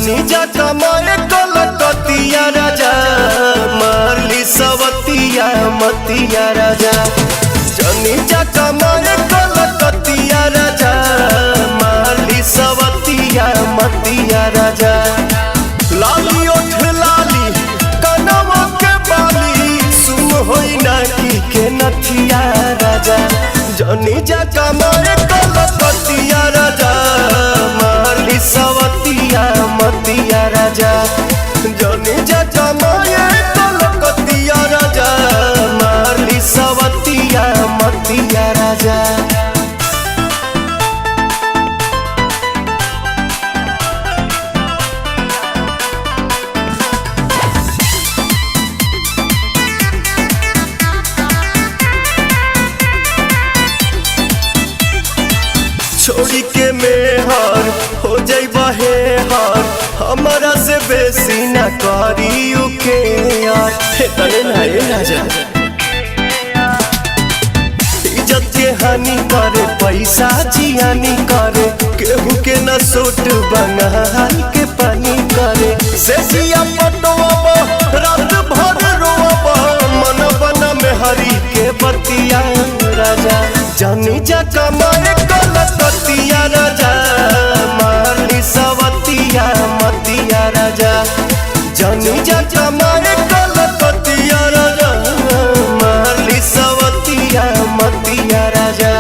जनी जा कमाए कलकतिया राजा मारली सवतिया मतिया राजा जनी जा कमाए कलकतिया राजा मारली सवतिया मतिया राजा लाली ओठ लाली कनवा के बाली सुन होई ना के नथिया राजा जनी जा कमाए कलकतिया राजा मारली सवतिया मतिया राजा जनी जा कमाए कलकतिया राजा मारली सवतिया मतिया राजा। छोड़ी के मेहर हो जाइबा हे हर हमारा से बेसी न करी उके यार हे तने ना ए राजा इज्जत के हानि करे पैसा जियानी करे केहू के न सूट बंगाल के पानी करे से जिया पटवा रात भर रोवा मन बना में हरी के बतिया राजा जनी जा कमाए कलकतिया राजा मारली सवतिया मतिया राजा जनी जा कमाए कलकतिया राजा मारली सवतिया मतिया राजा।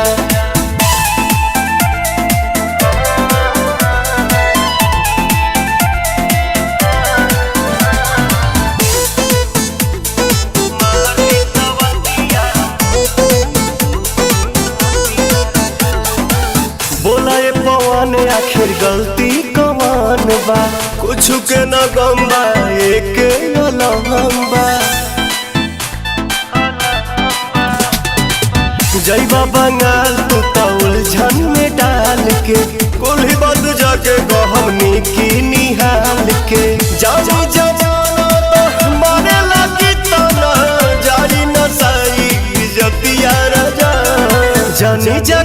बोला ये पवन आखिर गलती कमान बा कुछ के न गम्बा एक लम्बा जैबा बंगाल तू तो उलझन में डाल के कुल्ही बंद जाके गहमनी की निहाल के जानी जमाना तो मारे लगी तना जारी न सही जतिया राजा जनी जा